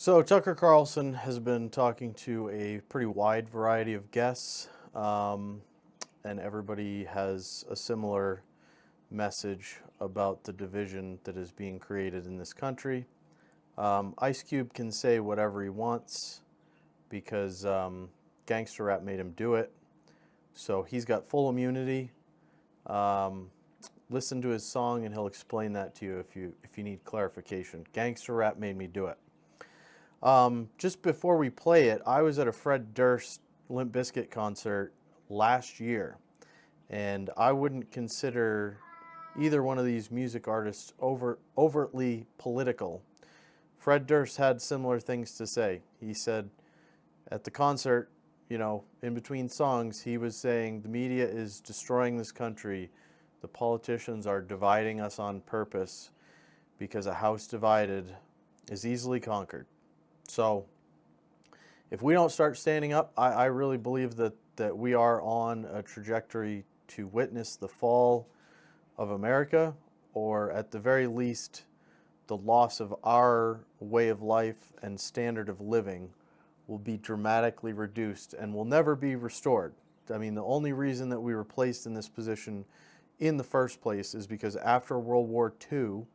So Tucker Carlson has been talking to a pretty wide variety of guests, and everybody has a similar message about the division that is being created in this country. Ice Cube can say whatever he wants because gangster rap made him do it. So he's got full immunity. Listen to his song and he'll explain that to you if you need clarification. Gangster rap made me do it. Just before we play it, I was at a Fred Durst Limp Bizkit concert last year, and I wouldn't consider either one of these music artists overtly political. Fred Durst had similar things to say. He said at the concert, in between songs, he was saying the media is destroying this country. The politicians are dividing us on purpose because a house divided is easily conquered. So if we don't start standing up, I really believe that we are on a trajectory to witness the fall of America, or at the very least, the loss of our way of life and standard of living will be dramatically reduced and will never be restored. I mean, the only reason that we were placed in this position in the first place is because after World War II,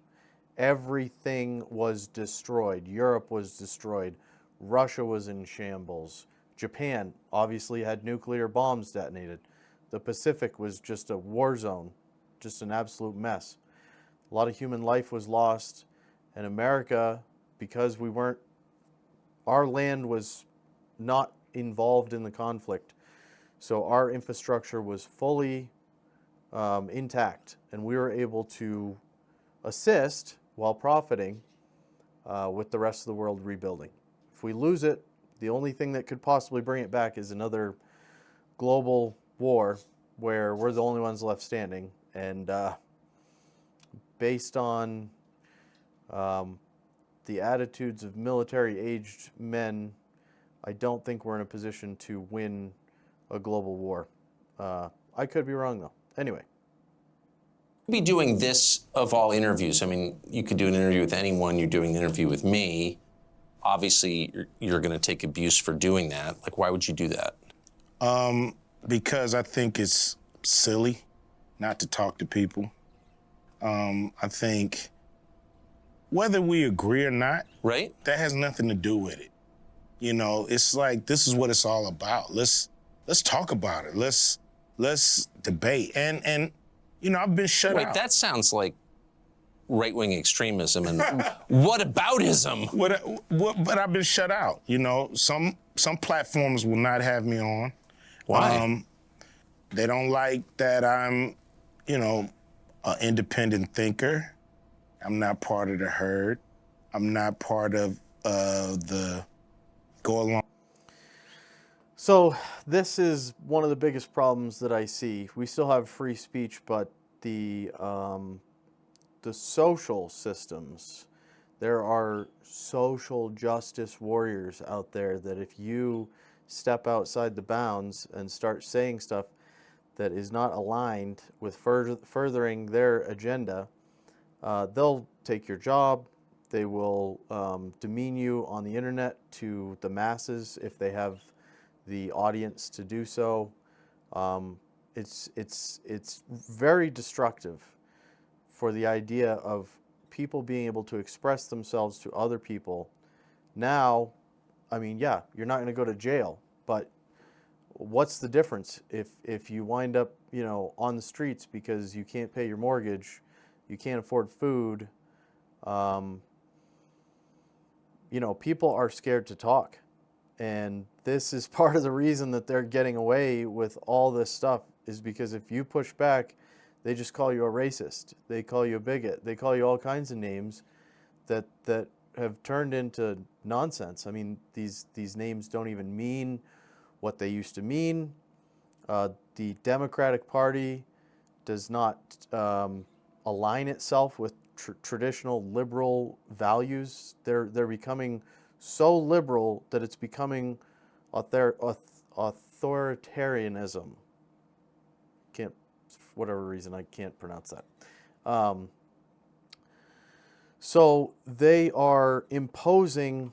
everything was destroyed. Europe was destroyed. Russia was in shambles. Japan obviously had nuclear bombs detonated. The Pacific was just a war zone, just an absolute mess. A lot of human life was lost. And America, because our land was not involved in the conflict, so our infrastructure was fully intact, and we were able to assist while profiting with the rest of the world rebuilding. If we lose it, the only thing that could possibly bring it back is another global war where we're the only ones left standing. And based on the attitudes of military-aged men, I don't think we're in a position to win a global war. I could be wrong, though. Anyway. Be doing this of all interviews. I mean, you could do an interview with anyone. You're doing an interview with me. Obviously, you're going to take abuse for doing that. Like, why would you do that? Because I think it's silly not to talk to people. I think whether we agree or not, right? That has nothing to do with it. It's like, this is what it's all about. Let's talk about it. Let's debate. And I've been shut out. Wait, that sounds like right-wing extremism and whataboutism. But I've been shut out. Some platforms will not have me on. Why? They don't like that I'm, an independent thinker. I'm not part of the herd. I'm not part of the go along. So this is one of the biggest problems that I see. We still have free speech, but the social systems, there are social justice warriors out there that if you step outside the bounds and start saying stuff that is not aligned with furthering their agenda, they'll take your job. They will demean you on the internet to the masses if they have the audience to do so. It's very destructive for the idea of people being able to express themselves to other people. Now, I mean, yeah, you're not going to go to jail, but what's the difference if you wind up, on the streets because you can't pay your mortgage, you can't afford food? People are scared to talk. And this is part of the reason that they're getting away with all this stuff, is because if you push back, they just call you a racist. They call you a bigot. They call you all kinds of names that have turned into nonsense. I mean, these names don't even mean what they used to mean. The Democratic Party does not align itself with traditional liberal values. They're becoming so liberal that it's becoming authoritarianism. For whatever reason, I can't pronounce that. So they are imposing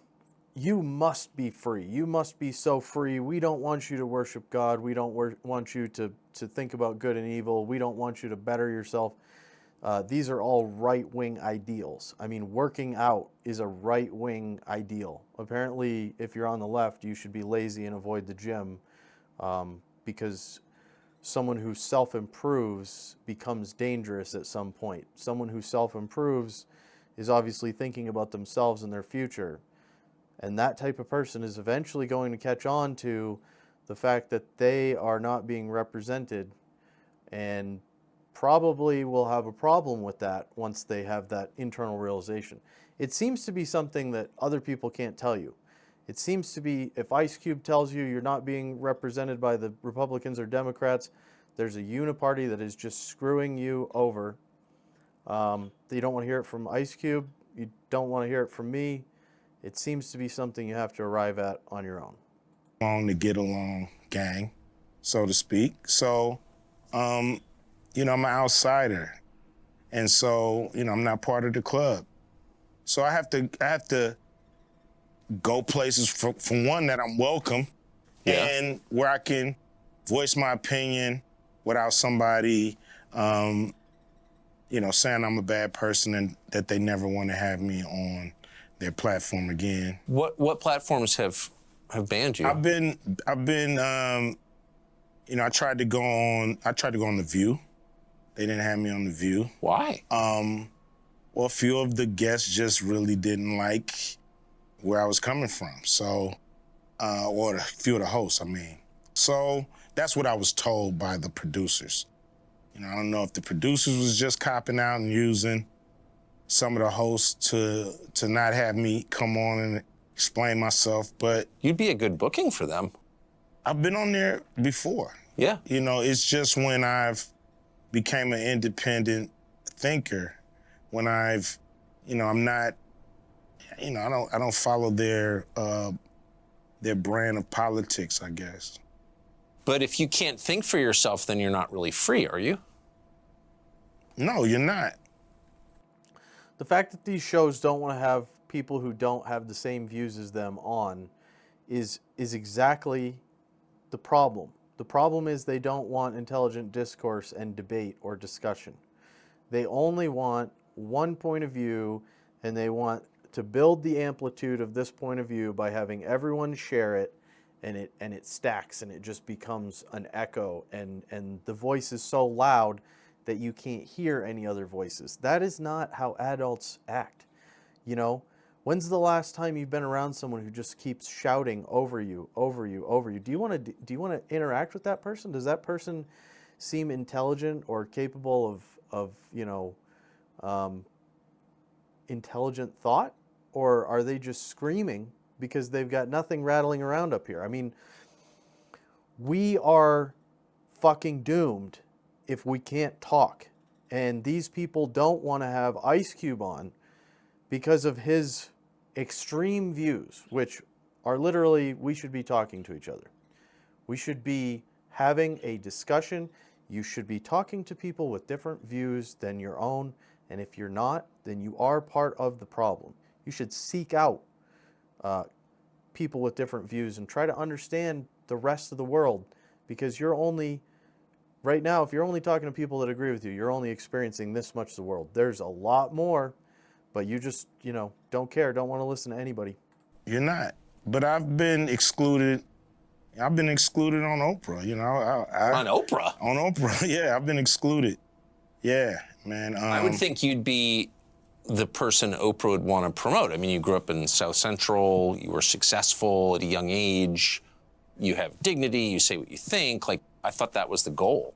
you must be free. You must be so free. We don't want you to worship God. We don't want you to think about good and evil. We don't want you to better yourself. These are all right-wing ideals. I mean, working out is a right-wing ideal. Apparently, if you're on the left, you should be lazy and avoid the gym, because someone who self-improves becomes dangerous at some point. Someone who self-improves is obviously thinking about themselves and their future. And that type of person is eventually going to catch on to the fact that they are not being represented, and probably will have a problem with that once they have that internal realization. It seems to be something that other people can't tell you. It seems to be, if Ice Cube tells you you're not being represented by the Republicans or Democrats, there's a uniparty that is just screwing you over. You don't want to hear it from Ice Cube. You don't want to hear it from me. It seems to be something you have to arrive at on your own. On the get along gang, so to speak. So, I'm an outsider. And so, I'm not part of the club. So I have to go places for one, that I'm welcome, and where I can voice my opinion without somebody, saying I'm a bad person and that they never want to have me on their platform again. What platforms have banned you? I tried to go on The View. They didn't have me on The View. Why? Well, a few of the guests just really didn't like where I was coming from. So, or a few of the hosts, I mean. So that's what I was told by the producers. I don't know if the producers was just copping out and using some of the hosts to not have me come on and explain myself, but... You'd be a good booking for them. I've been on there before. Yeah. It's just when I've became an independent thinker, when I've, I'm not, I don't follow their brand of politics, I guess. But if you can't think for yourself, then you're not really free, are you? No, you're not. The fact that these shows don't want to have people who don't have the same views as them on is exactly the problem. The problem is they don't want intelligent discourse and debate or discussion. They only want one point of view, and they want to build the amplitude of this point of view by having everyone share it, and it stacks, and it just becomes an echo, and the voice is so loud that you can't hear any other voices. That is not how adults act. When's the last time you've been around someone who just keeps shouting over you? Do you want to interact with that person? Does that person seem intelligent or capable of intelligent thought, or are they just screaming because they've got nothing rattling around up here? I mean, we are fucking doomed if we can't talk. And these people don't want to have Ice Cube on because of his extreme views, which are literally, we should be talking to each other. We should be having a discussion. You should be talking to people with different views than your own. And if you're not, then you are part of the problem. You should seek out people with different views and try to understand the rest of the world, because you're only... Right now, if you're only talking to people that agree with you, you're only experiencing this much of the world. There's a lot more, but you just, don't care, don't want to listen to anybody. You're not. But I've been excluded. I've been excluded on Oprah, On Oprah? On Oprah, yeah, I've been excluded. Yeah, man. I would think you'd be the person Oprah would want to promote. I mean, you grew up in South Central, you were successful at a young age, you have dignity, you say what you think, I thought that was the goal.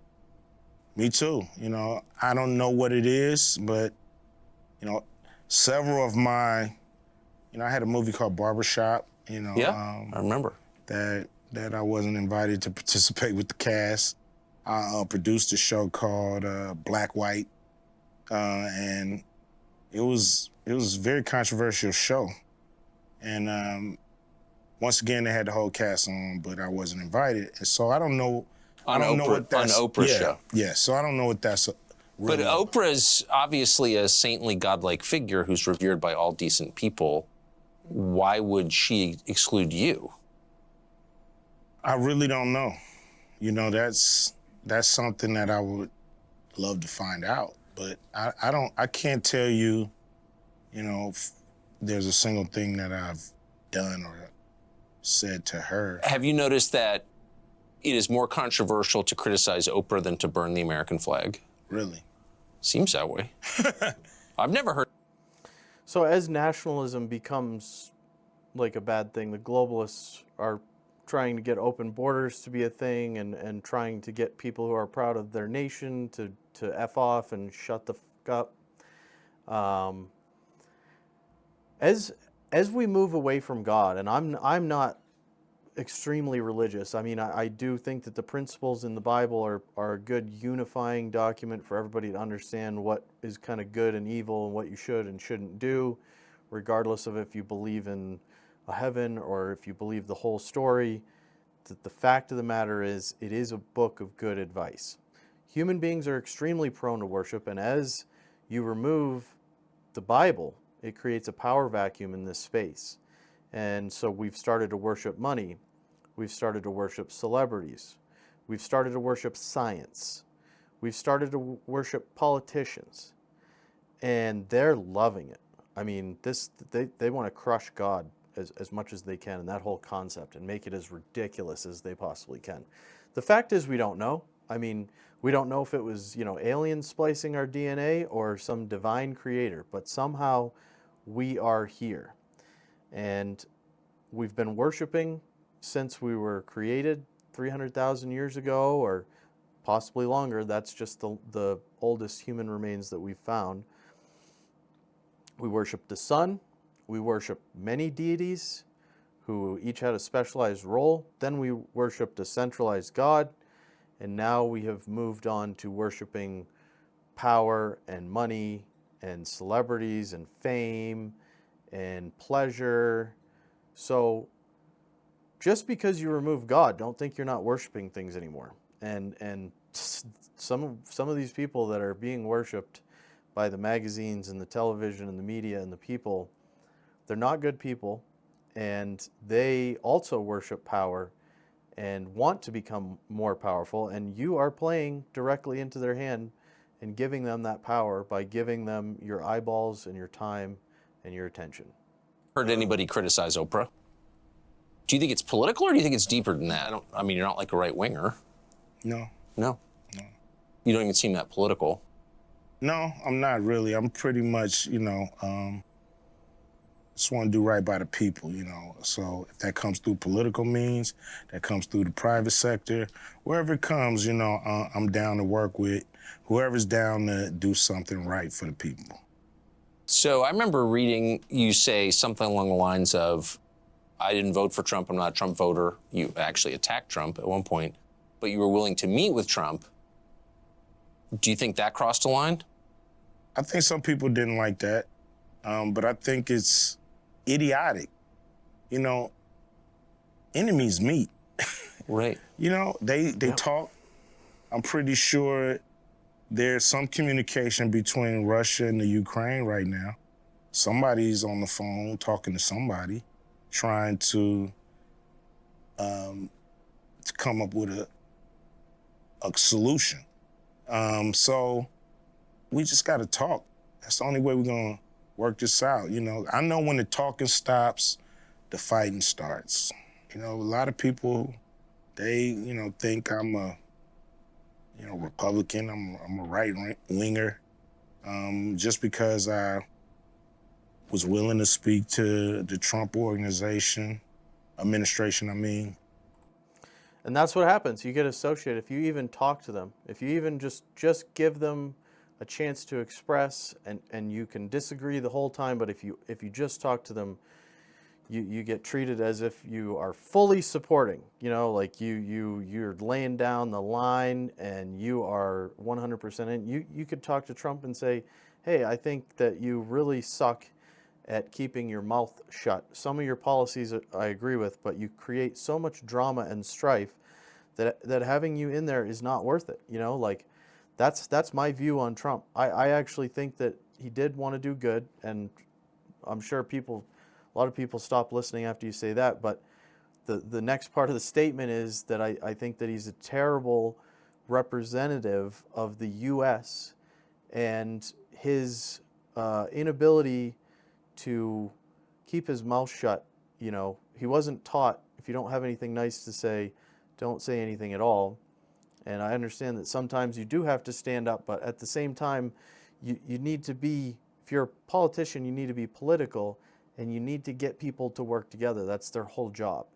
Me too. I don't know what it is, but, several of my, I had a movie called Barbershop, Yeah, I remember. That I wasn't invited to participate with the cast. I produced a show called Black White, and it was a very controversial show. And once again, they had the whole cast on, but I wasn't invited. And so I don't know. On Oprah's show. Yeah, so I don't know what that's really. But Oprah's obviously a saintly, godlike figure who's revered by all decent people. why would she exclude you? I really don't know. You know, that's something that I would love to find out. But I can't tell you, you know, if there's a single thing that I've done or said to her. Have you noticed that it is more controversial to criticize Oprah than to burn the American flag? Really? Seems that way. I've never heard. So as nationalism becomes like a bad thing, the globalists are trying to get open borders to be a thing, and trying to get people who are proud of their nation to F off and shut the fuck up. As we move away from God, and I'm not extremely religious. I mean, I do think that the principles in the Bible are a good unifying document for everybody to understand what is kind of good and evil and what you should and shouldn't do, regardless of if you believe in a heaven or if you believe the whole story. The fact of the matter is, it is a book of good advice. Human beings are extremely prone to worship, and as you remove the Bible, it creates a power vacuum in this space. And so we've started to worship money. We've started to worship celebrities. We've started to worship science. We've started to worship politicians. And they're loving it. I mean, they want to crush God as much as they can in that whole concept and make it as ridiculous as they possibly can. The fact is, we don't know. I mean, we don't know if it was, aliens splicing our DNA or some divine creator, but somehow we are here. And we've been worshiping since we were created 300,000 years ago, or possibly longer. That's just the oldest human remains that we've found. We worship the sun. We worship many deities who each had a specialized role. Then we worshiped a centralized God. And now we have moved on to worshiping power and money and celebrities and fame and pleasure. So just because you remove God, don't think you're not worshiping things anymore. And some of these people that are being worshipped by the magazines and the television and the media and the people, they're not good people, and they also worship power and want to become more powerful, and you are playing directly into their hand and giving them that power by giving them your eyeballs and your time and your attention. Heard anybody criticize Oprah? Do you think it's political, or do you think it's deeper than that? I mean, you're not like a right-winger. No. No? No. You don't even seem that political. No, I'm not really. I'm pretty much, just want to do right by the people, So if that comes through political means, that comes through the private sector, wherever it comes, I'm down to work with whoever's down to do something right for the people. So I remember reading you say something along the lines of, I didn't vote for Trump, I'm not a Trump voter. You actually attacked Trump at one point, but you were willing to meet with Trump. Do you think that crossed a line? I think some people didn't like that, but I think it's idiotic. Enemies meet. Right. They talk. I'm pretty sure there's some communication between Russia and the Ukraine right now. Somebody's on the phone talking to somebody, trying to come up with a solution. So we just got to talk. That's the only way we're going to work this out. I know when the talking stops, the fighting starts. A lot of people, they, think I'm a, Republican. I'm a right-winger. Just because I was willing to speak to the Trump administration, I mean. And that's what happens. You get associated. If you even talk to them, if you even just give them a chance to express, and you can disagree the whole time, but if you just talk to them, you get treated as if you are fully supporting, like you're laying down the line and you are 100% in. You could talk to Trump and say, hey, I think that you really suck at keeping your mouth shut. Some of your policies I agree with, but you create so much drama and strife that having you in there is not worth it. Like that's my view on Trump. I actually think that he did want to do good, and I'm sure people A lot of people stop listening after you say that, but the next part of the statement is that I think that he's a terrible representative of the U.S. and his inability to keep his mouth shut. You know, he wasn't taught, if you don't have anything nice to say, don't say anything at all. And I understand that sometimes you do have to stand up, but at the same time, you need to be, if you're a politician, you need to be political, and you need to get people to work together. That's their whole job.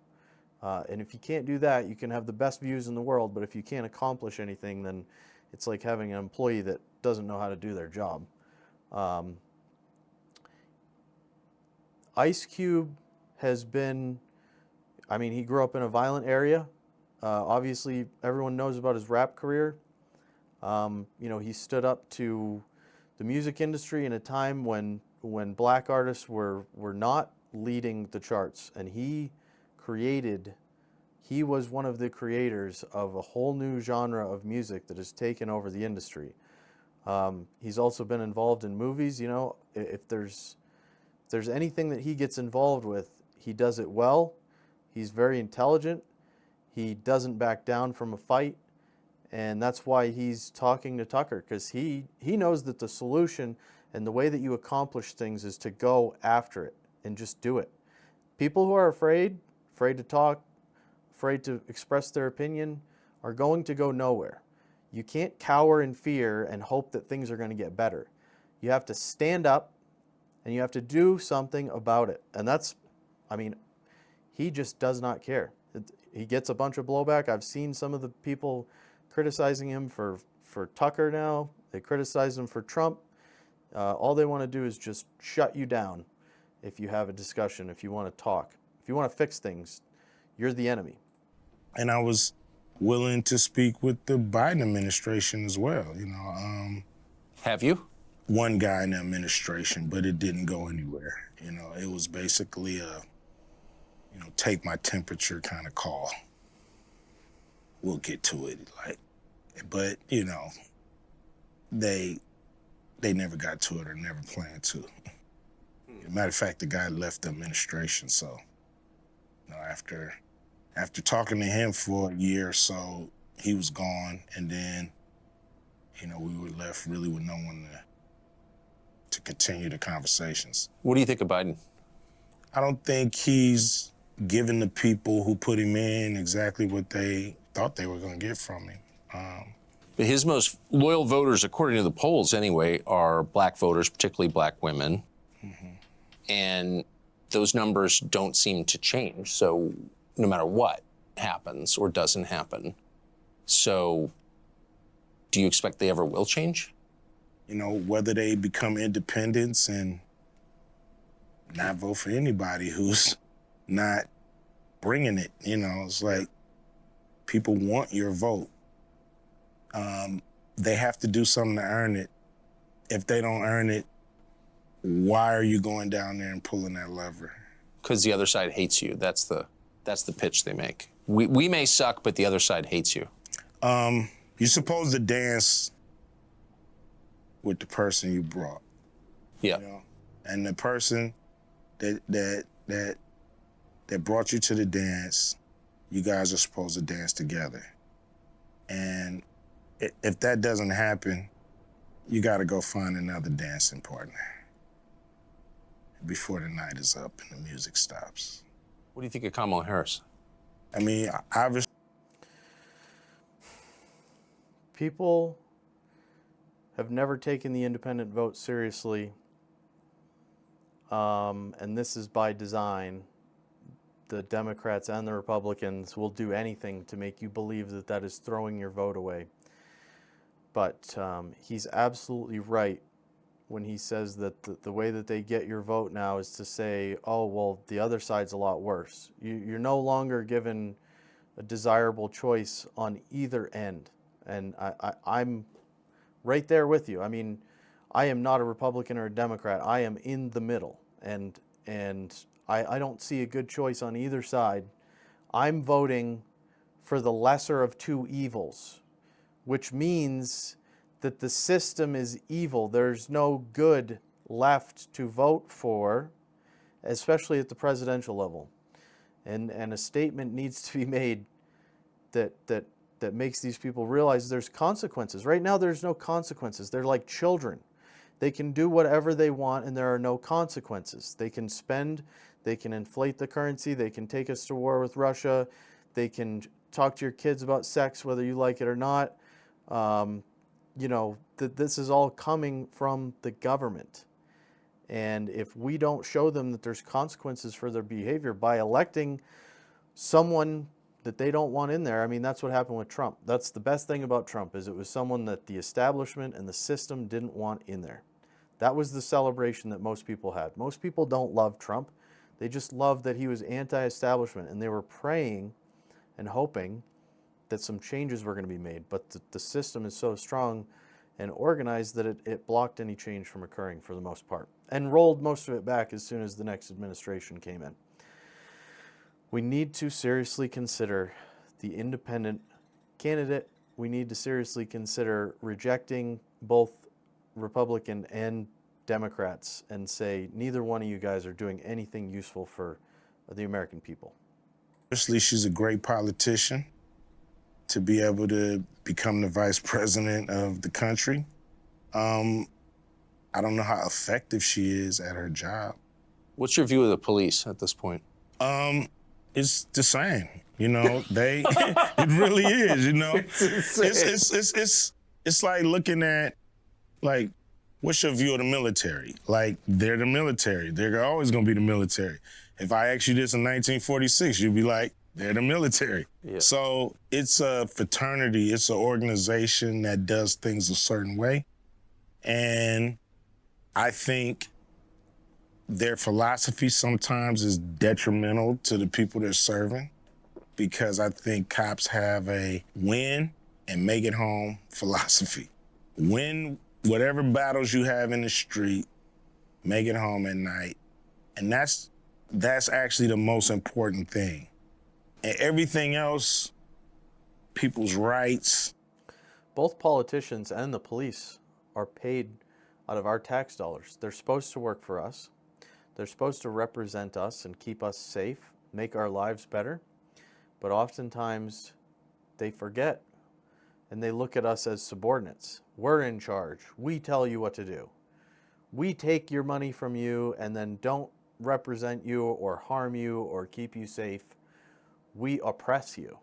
And if you can't do that, you can have the best views in the world, but if you can't accomplish anything, then it's like having an employee that doesn't know how to do their job. Ice Cube has been, I mean, he grew up in a violent area. Obviously, everyone knows about his rap career. You know, he stood up to the music industry in a time when black artists were not leading the charts, and he was one of the creators of a whole new genre of music that has taken over the industry. He's also been involved in movies. You know, if there's anything that he gets involved with, he does it well. He's very intelligent. He doesn't back down from a fight. And that's why he's talking to Tucker, because he knows that the solution and the way that you accomplish things is to go after it and just do it. People who are afraid to talk, afraid to express their opinion, are going to go nowhere. You can't cower in fear and hope that things are going to get better. You have to stand up and you have to do something about it. And that's, I mean, he just does not care. He gets a bunch of blowback. I've seen some of the people criticizing him for Tucker now. They criticize him for Trump. All they want to do is just shut you down if you have a discussion, if you want to talk. If you want to fix things, you're the enemy. And I was willing to speak with the Biden administration as well, you know. Have you? One guy in the administration, but it didn't go anywhere. You know, it was basically a, you know, take my temperature kind of call. We'll get to it, like, but you know, they never got to it or never planned to. Matter of fact, the guy left the administration, so you know, after talking to him for a year or so, he was gone, and then you know, we were left really with no one to continue the conversations. What do you think of Biden? I don't think he's given the people who put him in exactly what they thought they were going to get from him. But his most loyal voters, according to the polls anyway, are black voters, particularly black women. Mm-hmm. And those numbers don't seem to change. So no matter what happens or doesn't happen. So do you expect they ever will change? You know, whether they become independents and not vote for anybody who's not bringing it, you know, it's like people want your vote. They have to do something to earn it. If they don't earn it, why are you going down there and pulling that lever? Because the other side hates you. That's the pitch they make. We may suck, but the other side hates you. You're supposed to dance with the person you brought. Yeah. You know? And the person that brought you to the dance, you guys are supposed to dance together. And if that doesn't happen, you got to go find another dancing partner before the night is up and the music stops. What do you think of Kamala Harris? I mean, obviously, people have never taken the independent vote seriously, and this is by design. The Democrats and the Republicans will do anything to make you believe that that is throwing your vote away. But he's absolutely right when he says that the way that they get your vote now is to say, oh, well, the other side's a lot worse. You're no longer given a desirable choice on either end. And I'm right there with you. I mean, I am not a Republican or a Democrat. I am in the middle. And I don't see a good choice on either side. I'm voting for the lesser of two evils, which means that the system is evil. There's no good left to vote for, especially at the presidential level. And a statement needs to be made that makes these people realize there's consequences. Right now, there's no consequences. They're like children. They can do whatever they want, and there are no consequences. They can spend, they can inflate the currency, they can take us to war with Russia, they can talk to your kids about sex, whether you like it or not. This is all coming from the government. And if we don't show them that there's consequences for their behavior by electing someone that they don't want in there, I mean, that's what happened with Trump. That's the best thing about Trump, is it was someone that the establishment and the system didn't want in there. That was the celebration that most people had. Most people don't love Trump. They just loved that he was anti-establishment, and they were praying and hoping that some changes were going to be made. But the system is so strong and organized that it blocked any change from occurring for the most part, and rolled most of it back as soon as the next administration came in. We need to seriously consider the independent candidate. We need to seriously consider rejecting both Republican and Democrats and say, neither one of you guys are doing anything useful for the American people. Obviously, she's a great politician to be able to become the vice president of the country. I don't know how effective she is at her job. What's your view of the police at this point? It's the same, it really is, It's like looking at, like, what's your view of the military? Like, they're the military. They're always gonna be the military. If I asked you this in 1946, you'd be like, they're the military. Yeah. So it's a fraternity, it's an organization that does things a certain way. And I think their philosophy sometimes is detrimental to the people they're serving, because I think cops have a win and make it home philosophy. Win whatever battles you have in the street, make it home at night. And that's actually the most important thing. And everything else, people's rights. Both politicians and the police are paid out of our tax dollars. They're supposed to work for us. They're supposed to represent us and keep us safe, make our lives better. But oftentimes they forget, and they look at us as subordinates. We're in charge. We tell you what to do. We take your money from you and then don't represent you or harm you or keep you safe. We oppress you.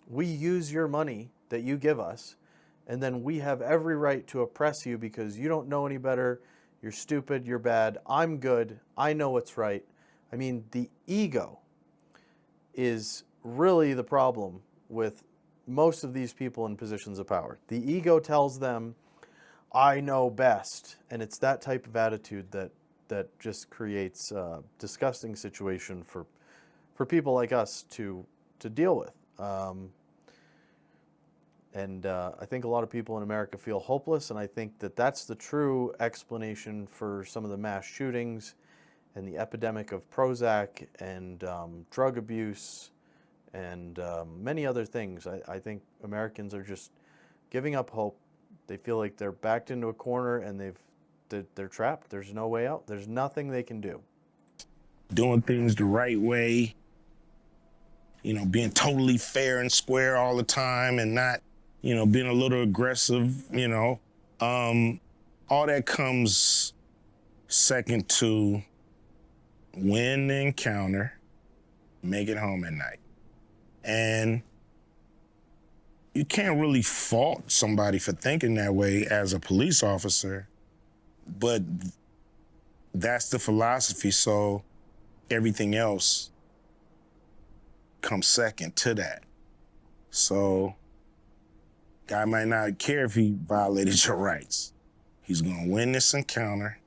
We use your money that you give us, and then we have every right to oppress you because you don't know any better. You're stupid, you're bad, I'm good, I know what's right. I mean, the ego is really the problem with most of these people in positions of power. The ego tells them, I know best. And it's that type of attitude that just creates a disgusting situation for people like us to deal with. I think a lot of people in America feel hopeless, and I think that that's the true explanation for some of the mass shootings and the epidemic of Prozac and drug abuse and many other things. I think Americans are just giving up hope. They feel like they're backed into a corner and they're trapped. There's no way out. There's nothing they can do. Doing things the right way, being totally fair and square all the time and not, being a little aggressive, all that comes second to win the encounter, make it home at night. And you can't really fault somebody for thinking that way as a police officer, but that's the philosophy, so everything else comes second to that. So guy might not care if he violated your rights. He's gonna win this encounter.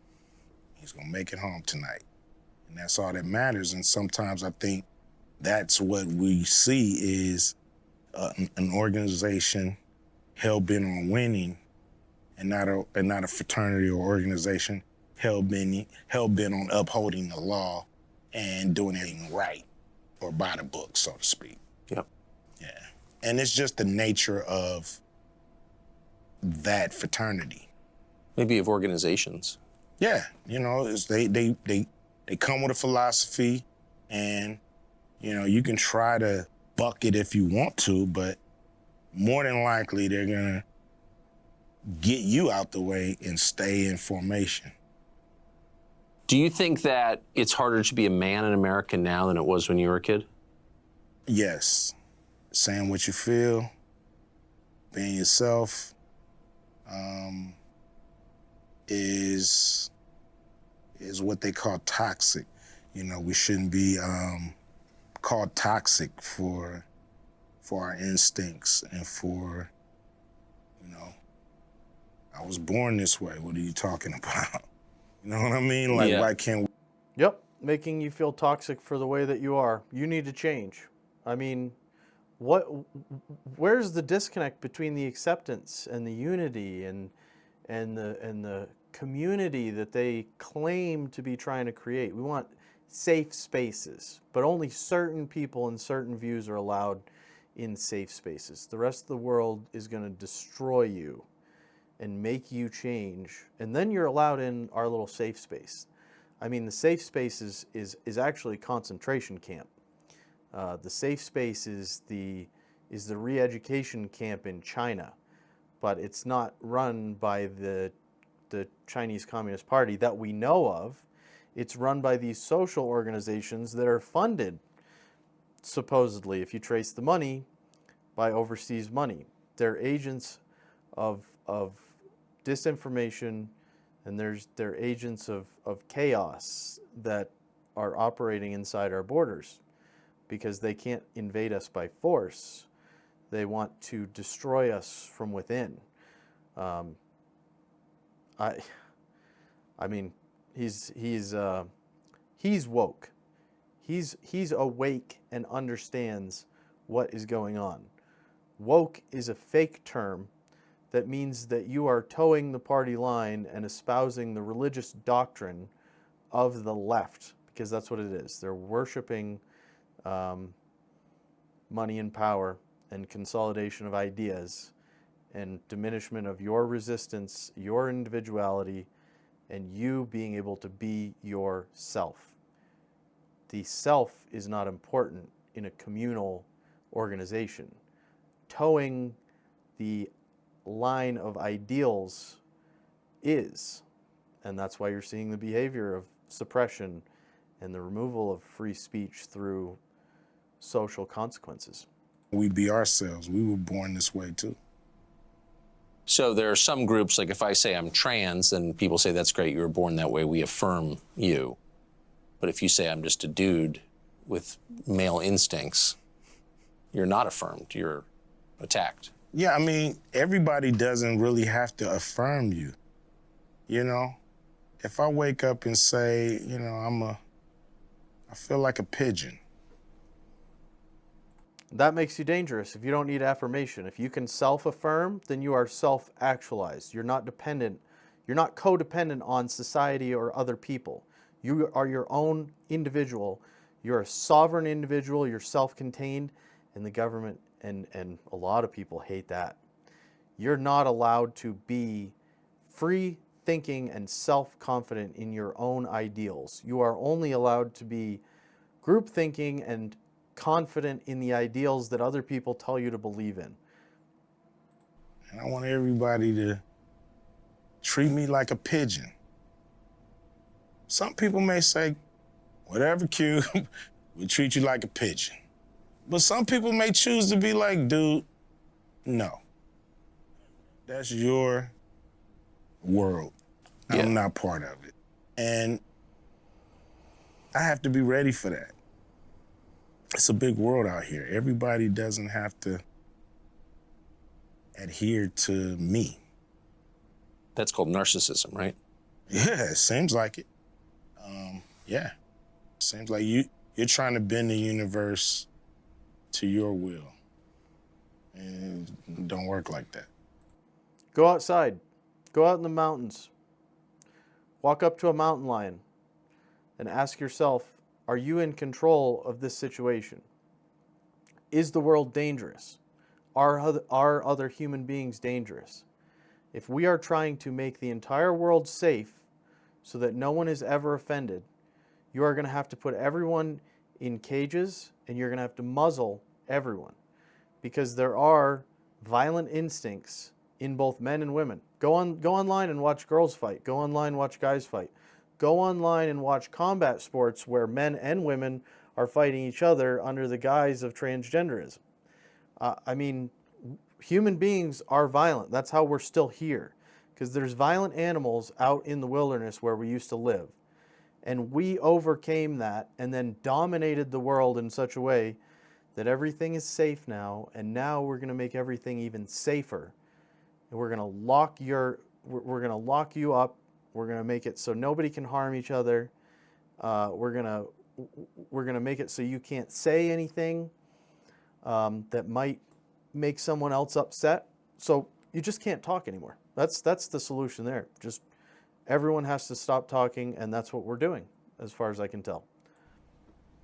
He's gonna make it home tonight. And that's all that matters. And sometimes I think that's what we see is an organization hell-bent on winning and not a fraternity or organization hell-bent on upholding the law and doing everything right or by the book, so to speak. Yep. Yeah. And it's just the nature of that fraternity. Maybe of organizations. Yeah, it's they They come with a philosophy, and, you can try to buck it if you want to, but more than likely they're going to get you out the way and stay in formation. Do you think that it's harder to be a man in America now than it was when you were a kid? Yes. Saying what you feel, being yourself, is what they call toxic. We shouldn't be called toxic for our instincts and for, I was born this way. What are you talking about? You know what I mean? Like, Yeah. why can't we? Yep, making you feel toxic for the way that you are. You need to change. I mean, where's the disconnect between the acceptance and the unity and the community that they claim to be trying to create? We want safe spaces, but only certain people and certain views are allowed in safe spaces. The rest of the world is going to destroy you and make you change, and then you're allowed in our little safe space. I mean, the safe space is actually a concentration camp. The safe space is the re-education camp in China, but it's not run by the Chinese Communist Party that we know of. It's run by these social organizations that are funded, supposedly, if you trace the money, by overseas money. They're agents of disinformation, and they're agents of chaos that are operating inside our borders because they can't invade us by force. They want to destroy us from within. I mean, he's woke. He's awake and understands what is going on. Woke is a fake term that means that you are towing the party line and espousing the religious doctrine of the left, because that's what it is. They're worshiping money and power and consolidation of ideas and diminishment of your resistance, your individuality, and you being able to be yourself. The self is not important in a communal organization. Towing the line of ideals is, and that's why you're seeing the behavior of suppression and the removal of free speech through social consequences. We be ourselves. We were born this way too. So there are some groups, like if I say I'm trans, then people say, that's great, you were born that way, we affirm you. But if you say I'm just a dude with male instincts, you're not affirmed, you're attacked. Yeah, I mean, everybody doesn't really have to affirm you. If I wake up and say, I feel like a pigeon. That makes you dangerous if you don't need affirmation. If you can self-affirm, then you are self-actualized. You're not dependent. You're not codependent on society or other people. You are your own individual. You're a sovereign individual. You're self-contained, and the government and a lot of people hate that. You're not allowed to be free thinking and self-confident in your own ideals. You are only allowed to be group thinking and confident in the ideals that other people tell you to believe in. And I want everybody to treat me like a pigeon. Some people may say, whatever, Cube, we treat you like a pigeon. But some people may choose to be like, dude, no. That's your world. Yeah. I'm not part of it. And I have to be ready for that. It's a big world out here. Everybody doesn't have to adhere to me. That's called narcissism, right? Yeah, it seems like it. Yeah. Seems like you're trying to bend the universe to your will. And it don't work like that. Go outside. Go out in the mountains. Walk up to a mountain lion and ask yourself, are you in control of this situation? Is the world dangerous? Are other human beings dangerous? If we are trying to make the entire world safe so that no one is ever offended, you are going to have to put everyone in cages, and you're going to have to muzzle everyone, because there are violent instincts in both men and women. Go online and watch girls fight. Go online and watch guys fight. Go online and watch combat sports where men and women are fighting each other under the guise of transgenderism. I mean, human beings are violent. That's how we're still here, because there's violent animals out in the wilderness where we used to live. And we overcame that and then dominated the world in such a way that everything is safe now, and now we're going to make everything even safer. And we're going to lock you up. We're going to make it so nobody can harm each other. We're going to make it so you can't say anything that might make someone else upset. So you just can't talk anymore. That's the solution there. Just everyone has to stop talking, and that's what we're doing, as far as I can tell.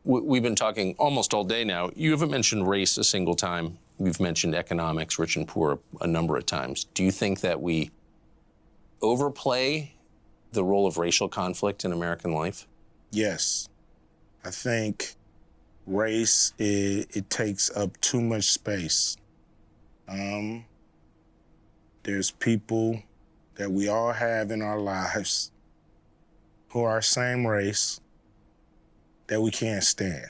We've been talking almost all day now. You haven't mentioned race a single time. We've mentioned economics, rich and poor, a number of times. Do you think that we overplay the role of racial conflict in American life? Yes. I think race, it takes up too much space. There's people that we all have in our lives who are same race that we can't stand.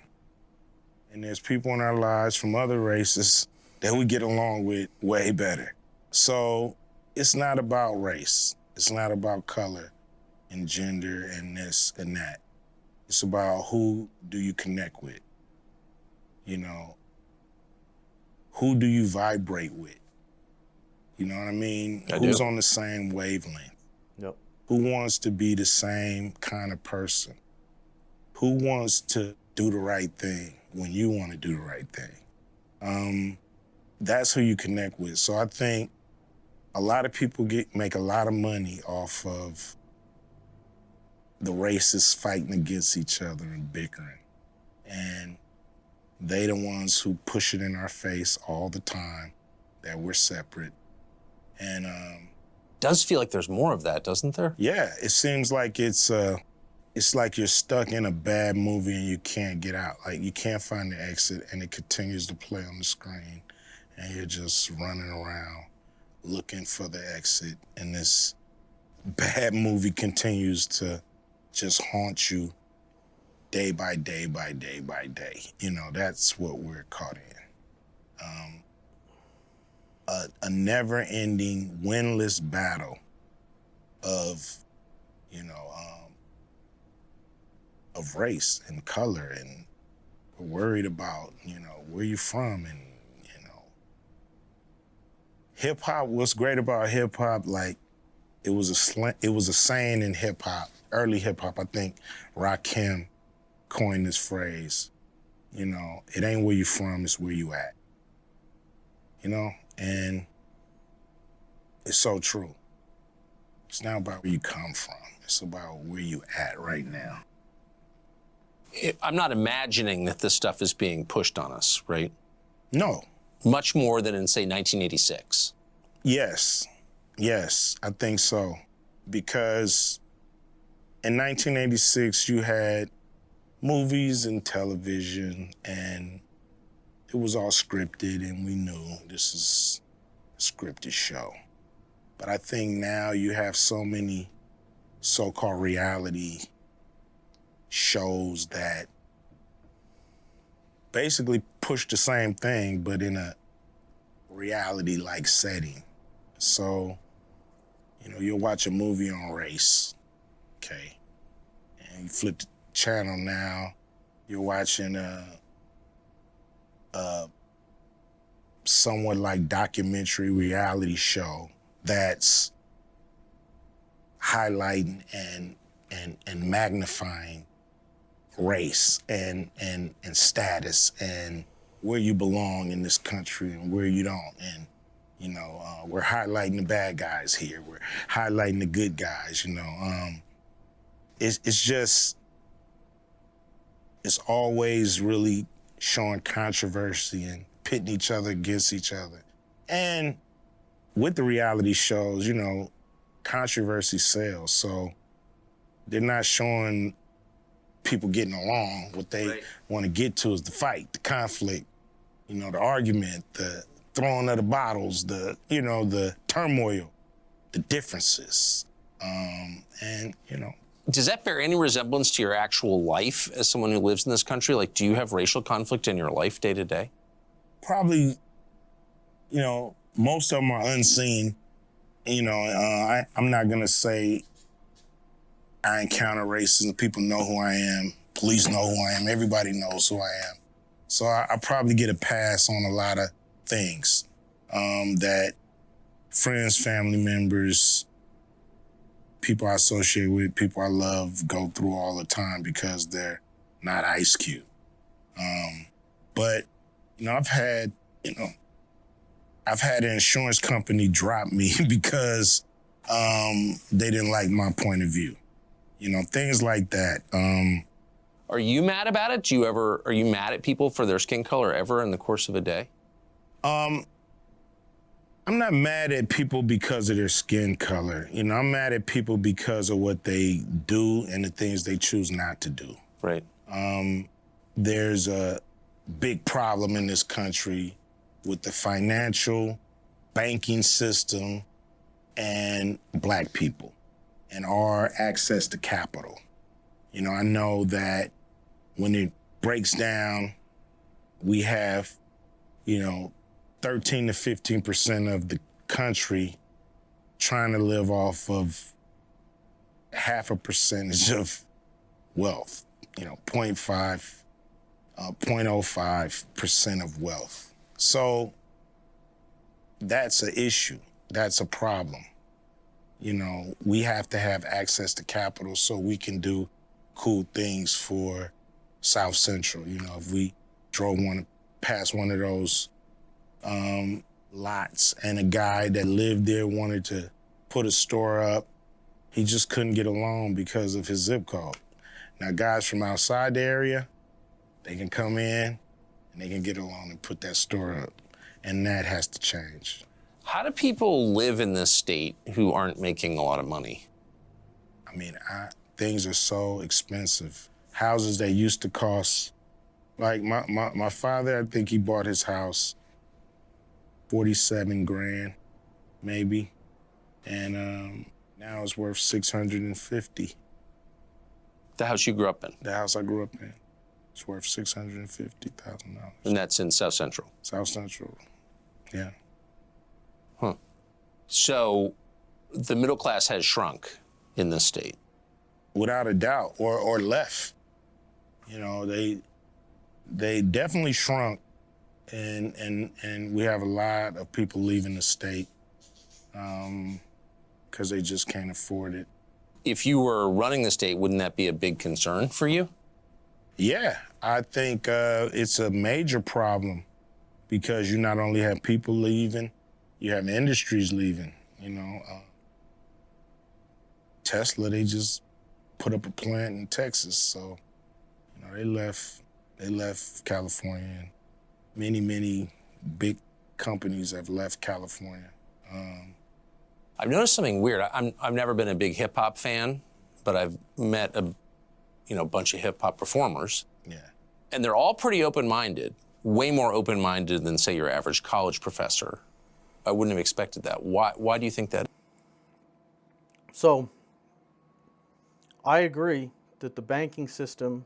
And there's people in our lives from other races that we get along with way better. So it's not about race. It's not about color and gender and this and that. It's about who do you connect with? You know, who do you vibrate with? You know what I mean? Who's on the same wavelength? Yep. Who wants to be the same kind of person? Who wants to do the right thing when you want to do the right thing? That's who you connect with. So I think a lot of people make a lot of money off of the racists fighting against each other and bickering. And they the ones who push it in our face all the time that we're separate. And does feel like there's more of that, doesn't there? Yeah, it seems like it's like you're stuck in a bad movie and you can't get out. Like you can't find the exit and it continues to play on the screen and you're just running around looking for the exit, and this bad movie continues to just haunt you day by day by day by day. You know, that's what we're caught in. A never-ending, winless battle of, you know, of race and color, and we're worried about, you know, where you from, and, you know, hip-hop, what's great about hip-hop, like, it was a saying in hip-hop, early hip-hop. I think Rakim coined this phrase, you know, it ain't where you from, it's where you at. You know, and it's so true. It's not about where you come from, it's about where you at right now. I'm not imagining that this stuff is being pushed on us, right? No. Much more than in, say, 1986. Yes, I think so. Because in 1986, you had movies and television, and it was all scripted, and we knew this is a scripted show. But I think now you have so many so-called reality shows that basically push the same thing, but in a reality-like setting. So, you know, you'll watch a movie on race, okay? And you flip the channel now, you're watching a somewhat like documentary reality show that's highlighting and magnifying race and status and where you belong in this country and where you don't. And, you know, we're highlighting the bad guys here. We're highlighting the good guys, you know. It's always really showing controversy and pitting each other against each other. And with the reality shows, you know, controversy sells. So they're not showing people getting along. What they want to get to is the fight, the conflict, the argument, the throwing of the bottles, the turmoil, the differences. Does that bear any resemblance to your actual life as someone who lives in this country? Like, do you have racial conflict in your life day to day? Probably, most of them are unseen. I'm not going to say I encounter racism. People know who I am. Police know who I am. Everybody knows who I am. So I probably get a pass on a lot of things that friends, family members, people I associate with, people I love go through all the time because they're not Ice Cube. But I've had an insurance company drop me because they didn't like my point of view. Things like that. Are you mad about it? Are you mad at people for their skin color ever in the course of a day? I'm not mad at people because of their skin color. I'm mad at people because of what they do and the things they choose not to do. Right. There's a big problem in this country with the financial banking system and Black people and our access to capital. I know that when it breaks down, we have, 13 to 15% of the country trying to live off of half a percentage of wealth, 0.05% of wealth. So that's an issue. That's a problem. We have to have access to capital so we can do cool things for South Central. If we drove past one of those lots and a guy that lived there wanted to put a store up, he just couldn't get a loan because of his zip code. Now, guys from outside the area, they can come in and they can get a loan and put that store up. And that has to change. How do people live in this state who aren't making a lot of money? Things are so expensive. Houses that used to cost, like my father, I think he bought his house 47 grand, maybe. And now it's worth 650. The house you grew up in? The house I grew up in. It's worth $650,000. And that's in South Central? South Central, yeah. Huh. So the middle class has shrunk in this state? Without a doubt, or left. They definitely shrunk, and we have a lot of people leaving the state because they just can't afford it. If you were running the state, wouldn't that be a big concern for you? Yeah, I think it's a major problem because you not only have people leaving, you have industries leaving. Tesla, they just put up a plant in Texas, so they left California. And many big companies have left California. I've noticed something weird. I've never been a big hip hop fan, but I've met a bunch of hip hop performers. Yeah. And they're all pretty open-minded, way more open-minded than, say, your average college professor. I wouldn't have expected that. Why do you think that? So, I agree that the banking system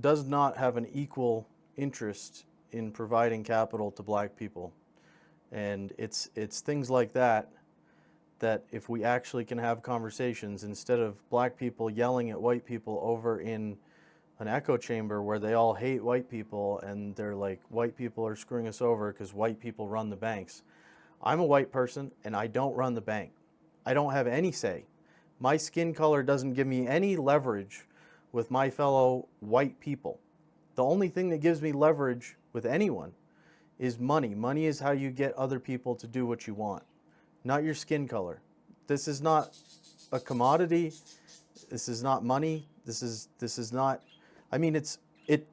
does not have an equal interest in providing capital to Black people. And it's things like that if we actually can have conversations instead of Black people yelling at white people over in an echo chamber where they all hate white people and they're like, white people are screwing us over because white people run the banks. I'm a white person and I don't run the bank. I don't have any say. My skin color doesn't give me any leverage with my fellow white people. The only thing that gives me leverage with anyone is money. Money is how you get other people to do what you want, not your skin color. This is not a commodity. This is not money. This is not, it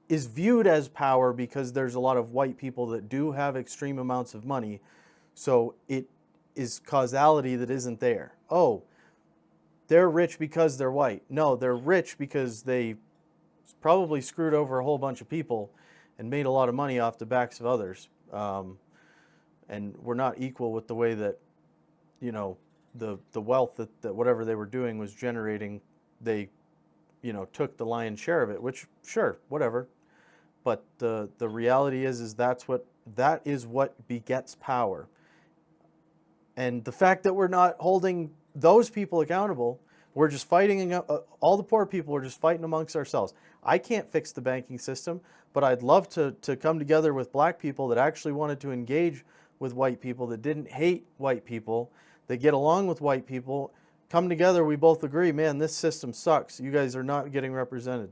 is viewed as power because there's a lot of white people that do have extreme amounts of money. So it is causality that isn't there. Oh, they're rich because they're white. No, they're rich because they probably screwed over a whole bunch of people and made a lot of money off the backs of others. And we're not equal with the way that, you know, the wealth that whatever they were doing was generating. They, you know, took the lion's share of it, which, sure, whatever. But the reality is that is what begets power. And the fact that we're not holding those people accountable, we're just fighting, all the poor people are just fighting amongst ourselves. I can't fix the banking system, but I'd love to come together with black people that actually wanted to engage with white people, that didn't hate white people, that get along with white people. Come together, we both agree, man, this system sucks. You guys are not getting represented.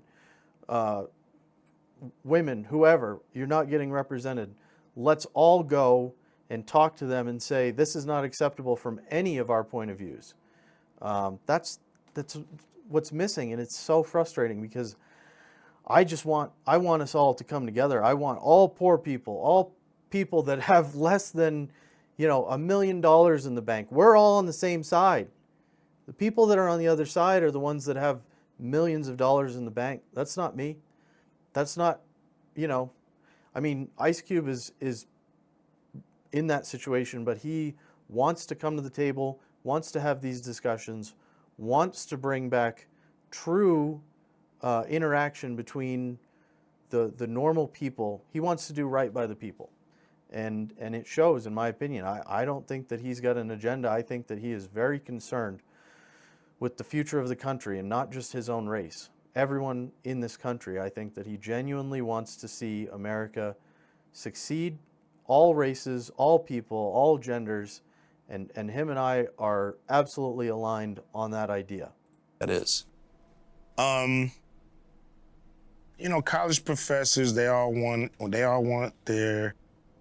Women, whoever, you're not getting represented. Let's all go and talk to them and say, this is not acceptable from any of our point of views. That's what's missing, and it's so frustrating because I want us all to come together. I want all poor people, all people that have less than, you know, $1 million in the bank. We're all on the same side. The people that are on the other side are the ones that have millions of dollars in the bank. That's not me. That's not, you know, I mean, Ice Cube is in that situation, but he wants to come to the table, wants to have these discussions, wants to bring back true interaction between the normal people. He wants to do right by the people. And it shows, in my opinion. I don't think that he's got an agenda. I think that he is very concerned with the future of the country and not just his own race. Everyone in this country, I think that he genuinely wants to see America succeed, all races, all people, all genders, and him and I are absolutely aligned on that idea. That is. You know, college professors, they all want their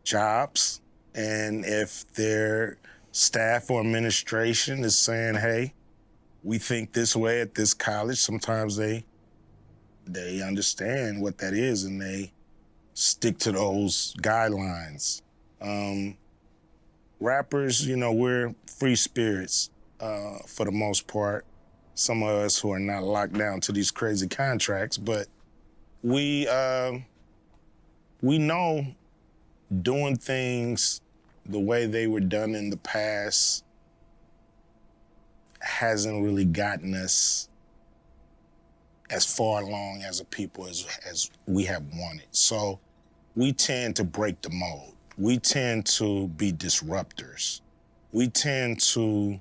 jobs, and if their staff or administration is saying, hey, we think this way at this college, sometimes they understand what that is and they stick to those guidelines. Rappers, you know, we're free spirits for the most part. Some of us who are not locked down to these crazy contracts, but we know doing things the way they were done in the past hasn't really gotten us as far along as a people as we have wanted. So we tend to break the mold. We tend to be disruptors. We tend to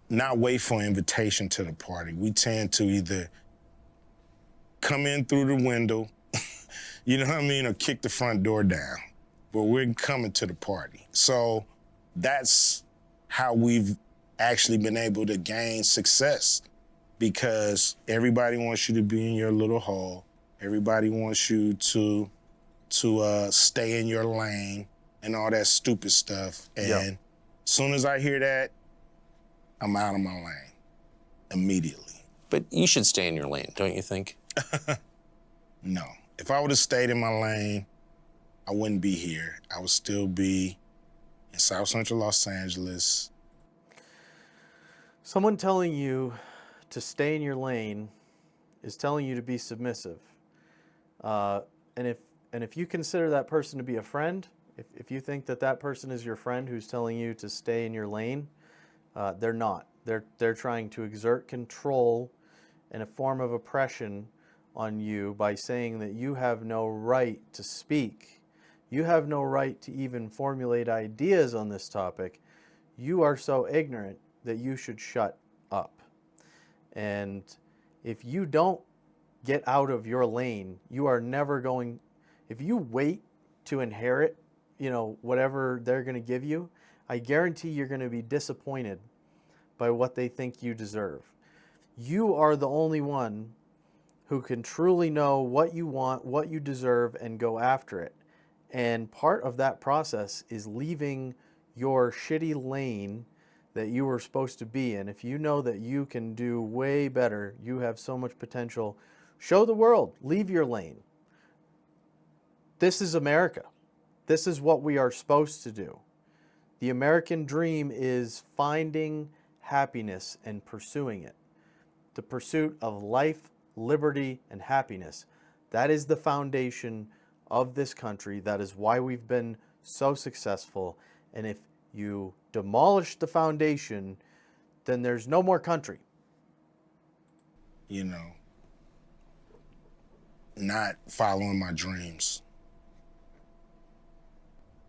not wait for an invitation to the party. We tend to either come in through the window, you know what I mean, or kick the front door down. But we're coming to the party. So that's how we've actually been able to gain success, because everybody wants you to be in your little hole. Everybody wants you to stay in your lane and all that stupid stuff. And as soon as I hear that, I'm out of my lane immediately. But you should stay in your lane, don't you think? No. If I would have stayed in my lane, I wouldn't be here. I would still be in South Central Los Angeles. Someone telling you to stay in your lane is telling you to be submissive. And if you consider that person to be a friend, if you think that person is your friend who's telling you to stay in your lane, they're not. They're trying to exert control and a form of oppression on you by saying that you have no right to speak. You have no right to even formulate ideas on this topic. You are so ignorant that you should shut up. And if you don't get out of your lane, you are never going, if you wait to inherit, you know, whatever they're going to give you, I guarantee you're going to be disappointed by what they think you deserve. You are the only one who can truly know what you want, what you deserve, and go after it. And part of that process is leaving your shitty lane that you were supposed to be in. If you know that you can do way better, you have so much potential, show the world, leave your lane. This is America. This is what we are supposed to do. The American dream is finding happiness and pursuing it. The pursuit of life, liberty, and happiness. That is the foundation of this country. That is why we've been so successful. And if you demolish the foundation, then there's no more country. You know, not following my dreams.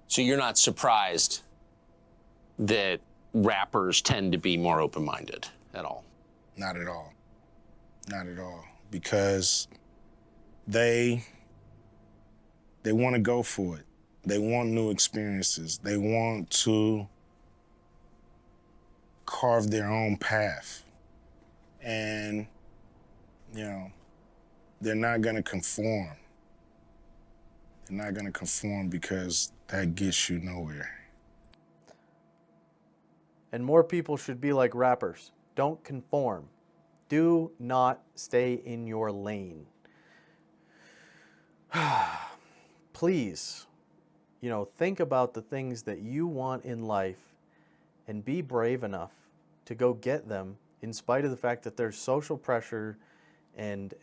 So you're not surprised that rappers tend to be more open-minded at all? Not at all. Not at all. Because they want to go for it. They want new experiences. They want to carve their own path. And, you know, they're not going to conform. They're not going to conform because that gets you nowhere. And more people should be like rappers. Don't conform. Do not stay in your lane. Please, think about the things that you want in life and be brave enough to go get them in spite of the fact that there's social pressure and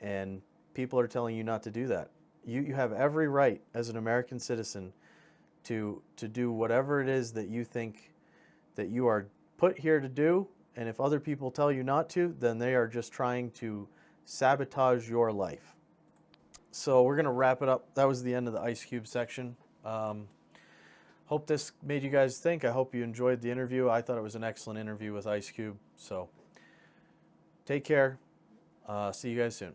people are telling you not to do that. You have every right as an American citizen to do whatever it is that you think that you are put here to do, and if other people tell you not to, then they are just trying to sabotage your life. So we're going to wrap it up. That was the end of the Ice Cube section. Hope this made you guys think. I hope you enjoyed the interview. I thought it was an excellent interview with Ice Cube. So take care. See you guys soon.